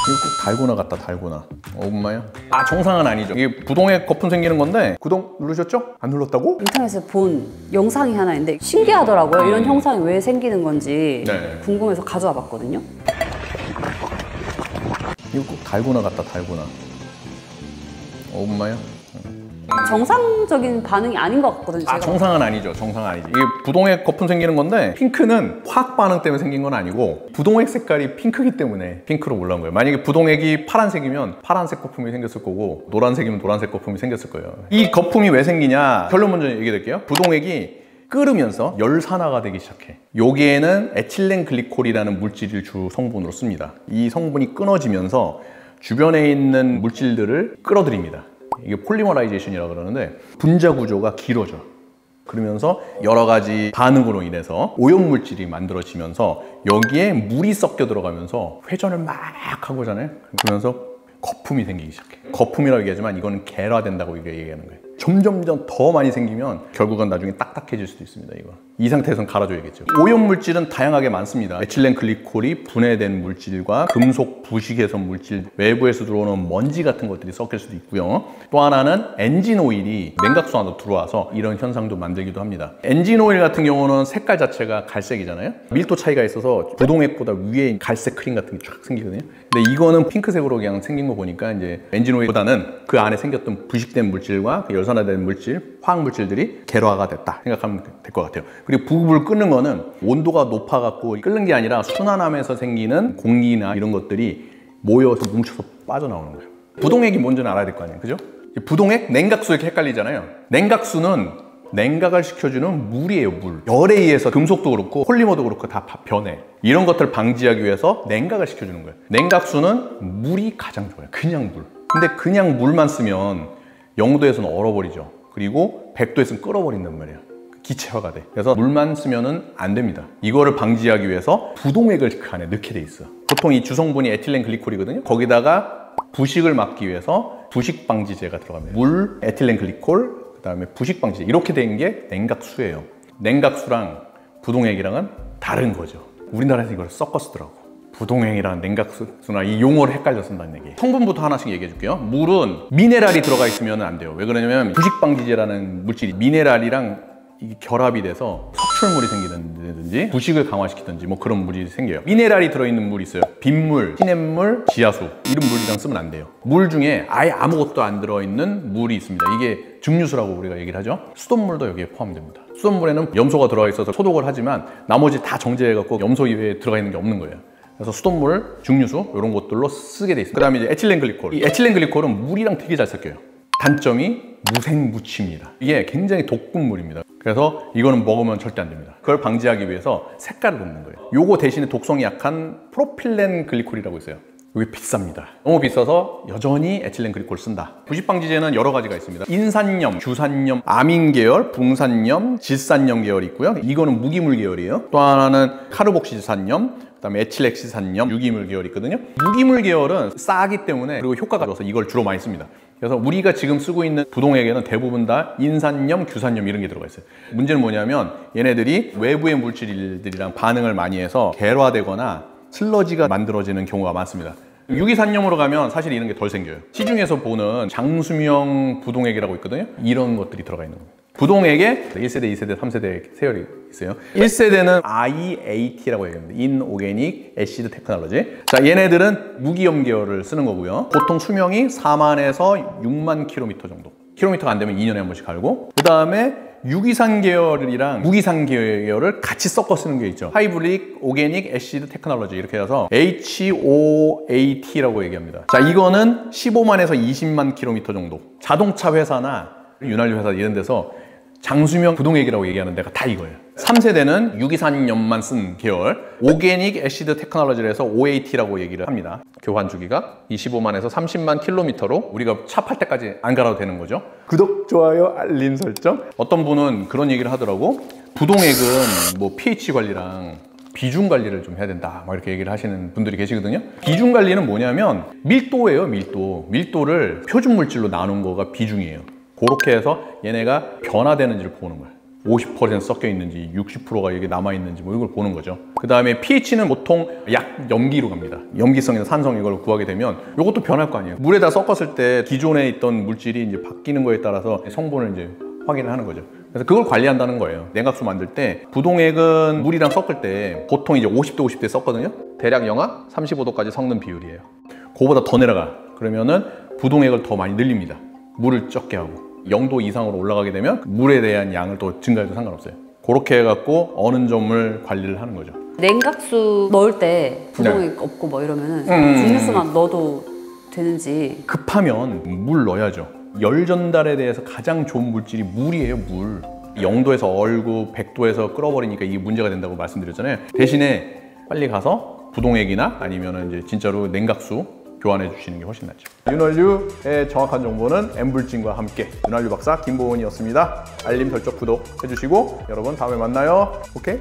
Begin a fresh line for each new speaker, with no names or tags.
이거 꼭 달고나 같다, 달고나. 엄마야? 아, 정상은 아니죠. 이게 부동액 거품 생기는 건데, 구독 누르셨죠? 안 눌렀다고?
인터넷에서 본 영상이 하나 있는데 신기하더라고요. 이런 형상이 왜 생기는 건지
네.
궁금해서 가져와 봤거든요.
이거 꼭 달고나 같다, 달고나. 엄마야?
정상적인 반응이 아닌 것 같거든요.
아, 정상은 아니죠. 정상은 아니지. 이게 부동액 거품 생기는 건데, 핑크는 화학 반응 때문에 생긴 건 아니고 부동액 색깔이 핑크기 때문에 핑크로 올라온 거예요. 만약에 부동액이 파란색이면 파란색 거품이 생겼을 거고, 노란색이면 노란색 거품이 생겼을 거예요. 이 거품이 왜 생기냐? 결론 먼저 얘기해 드릴게요. 부동액이 끓으면서 열산화가 되기 시작해. 여기에는 에틸렌 글리콜이라는 물질을 주 성분으로 씁니다. 이 성분이 끊어지면서 주변에 있는 물질들을 끌어들입니다. 이게 폴리머라이제이션이라고 그러는데 분자 구조가 길어져. 그러면서 여러 가지 반응으로 인해서 오염물질이 만들어지면서 여기에 물이 섞여 들어가면서 회전을 막 하고잖아요. 그러면서 거품이 생기기 시작해. 거품이라고 얘기하지만 이거는 계라된다고 얘기하는 거예요. 점점 더 많이 생기면 결국은 나중에 딱딱해질 수도 있습니다. 이거. 이 상태에서는 갈아줘야겠죠. 오염물질은 다양하게 많습니다. 에틸렌 글리콜이 분해된 물질과 금속 부식해선 물질, 외부에서 들어오는 먼지 같은 것들이 섞일 수도 있고요. 또 하나는 엔진 오일이 냉각수 안으로 들어와서 이런 현상도 만들기도 합니다. 엔진 오일 같은 경우는 색깔 자체가 갈색이잖아요. 밀도 차이가 있어서 부동액보다 위에 갈색 크림 같은 게 쫙 생기거든요. 근데 이거는 핑크색으로 그냥 생긴 거 보니까 이제 엔진 오일보다는 그 안에 생겼던 부식된 물질과 그 열산화된 물질, 화학 물질들이 계로화가 됐다 생각하면 될 것 같아요. 그리고 부부를 끓는 거는 온도가 높아갖고 끓는 게 아니라 순환하면서 생기는 공기나 이런 것들이 모여서 뭉쳐서 빠져나오는 거예요. 부동액이 뭔지는 알아야 될 거 아니에요, 그죠? 부동액, 냉각수 이렇게 헷갈리잖아요. 냉각수는 냉각을 시켜주는 물이에요, 물. 열에 의해서 금속도 그렇고 폴리머도 그렇고 다 변해. 이런 것들을 방지하기 위해서 냉각을 시켜주는 거예요. 냉각수는 물이 가장 좋아요. 그냥 물. 근데 그냥 물만 쓰면 0도에서는 얼어버리죠. 그리고 100도에서는 끓어버린단 말이에요. 기체화가 돼. 그래서 물만 쓰면은 안 됩니다. 이거를 방지하기 위해서 부동액을 그 안에 넣게 돼 있어. 보통 이 주성분이 에틸렌 글리콜이거든요. 거기다가 부식을 막기 위해서 부식 방지제가 들어갑니다. 물, 에틸렌 글리콜, 그다음에 부식 방지제. 이렇게 된 게 냉각수예요. 냉각수랑 부동액이랑은 다른 거죠. 우리나라에서 이걸 섞어 쓰더라고. 부동액이랑 냉각수나 이 용어를 헷갈려 쓴다는 얘기. 성분부터 하나씩 얘기해 줄게요. 물은 미네랄이 들어가 있으면 안 돼요. 왜 그러냐면 부식 방지제라는 물질이 미네랄이랑 이게 결합이 돼서 석출물이 생기든지 부식을 강화시키든지 뭐 그런 물이 생겨요. 미네랄이 들어있는 물이 있어요. 빗물, 시냇물, 지하수 이런 물이랑 쓰면 안 돼요. 물 중에 아예 아무것도 안 들어있는 물이 있습니다. 이게 증류수라고 우리가 얘기를 하죠. 수돗물도 여기에 포함됩니다. 수돗물에는 염소가 들어가 있어서 소독을 하지만 나머지 다 정제해갖고 염소 이외에 들어가 있는 게 없는 거예요. 그래서 수돗물, 증류수 이런 것들로 쓰게 돼 있어요. 그 다음에 이제 에틸렌 글리콜. 이 에틸렌 글리콜은 물이랑 되게 잘 섞여요. 단점이 무생무취입니다. 이게 굉장히 독극물입니다. 그래서 이거는 먹으면 절대 안 됩니다. 그걸 방지하기 위해서 색깔을 넣는 거예요. 요거 대신에 독성이 약한 프로필렌 글리콜이라고 있어요. 이게 비쌉니다. 너무 비싸서 여전히 에틸렌 글리콜 쓴다. 부식 방지제는 여러 가지가 있습니다. 인산염, 규산염, 아민 계열, 붕산염, 질산염 계열이 있고요. 이거는 무기물 계열이에요. 또 하나는 카르복실산염, 그다음에 에틸렉시산염, 유기물 계열이 있거든요. 무기물 계열은 싸기 때문에 그리고 효과가 좋아서 이걸 주로 많이 씁니다. 그래서 우리가 지금 쓰고 있는 부동액에는 대부분 다 인산염, 규산염 이런 게 들어가 있어요. 문제는 뭐냐면 얘네들이 외부의 물질들이랑 반응을 많이 해서 계로화되거나 슬러지가 만들어지는 경우가 많습니다. 유기산염으로 가면 사실 이런 게 덜 생겨요. 시중에서 보는 장수명 부동액이라고 있거든요. 이런 것들이 들어가 있는 겁니다. 부동액에 1세대, 2세대, 3세대 세열이 있어요. 1세대는 IAT라고 얘기합니다. 인오게닉 애시드 테크놀로지. 자, 얘네들은 무기염 계열을 쓰는 거고요. 보통 수명이 4만에서 6만 킬로미터 정도. 킬로미터가 안 되면 2년에 한 번씩 갈고, 그 다음에 유기산 계열이랑 무기산 계열을 같이 섞어 쓰는 게 있죠. 하이브릭 오게닉 애시드 테크놀로지 이렇게 해서 HOAT라고 얘기합니다. 자, 이거는 15만에서 20만 킬로미터 정도. 자동차 회사나 윤활유 회사 이런 데서 장수명 부동액이라고 얘기하는 데가 다 이거예요. 3세대는 유기산염만 쓴 계열, 오게닉 애시드 테크놀로지를 해서 OAT라고 얘기를 합니다. 교환 주기가 25만에서 30만 킬로미터로 우리가 차 팔 때까지 안 갈아도 되는 거죠. 구독, 좋아요, 알림 설정. 어떤 분은 그런 얘기를 하더라고. 부동액은 뭐 pH 관리랑 비중 관리를 좀 해야 된다 막 이렇게 얘기를 하시는 분들이 계시거든요. 비중 관리는 뭐냐면 밀도예요. 밀도를 표준 물질로 나눈 거가 비중이에요. 그렇게 해서 얘네가 변화되는지를 보는 거예요. 50% 섞여 있는지 60%가 이게 남아 있는지 뭐 이걸 보는 거죠. 그 다음에 pH는 보통 약 염기로 갑니다. 염기성이나 산성 이걸 구하게 되면 이것도 변할 거 아니에요. 물에다 섞었을 때 기존에 있던 물질이 이제 바뀌는 거에 따라서 성분을 이제 확인을 하는 거죠. 그래서 그걸 관리한다는 거예요. 냉각수 만들 때 부동액은 물이랑 섞을 때 보통 이제 50대 50대 섞거든요. 대략 영하 35도까지 섞는 비율이에요. 그거보다 더 내려가. 그러면은 부동액을 더 많이 늘립니다. 물을 적게 하고 0도 이상으로 올라가게 되면 물에 대한 양을 또 증가해도 상관없어요. 그렇게 해갖고 어느 점을 관리를 하는 거죠.
냉각수 넣을 때 부동액 없고 뭐 이러면은 주스만 넣어도 되는지.
급하면 물 넣어야죠. 열 전달에 대해서 가장 좋은 물질이 물이에요. 물. 0도에서 얼고 100도에서 끓어버리니까 이게 문제가 된다고 말씀드렸잖아요. 대신에 빨리 가서 부동액이나 아니면 이제 진짜로 냉각수 교환해 주시는 게 훨씬 낫죠. 윤활유의 정확한 정보는 N불진과 함께 윤활유 박사 김보은이었습니다. 알림 설정 구독 해주시고 여러분 다음에 만나요. 오케이?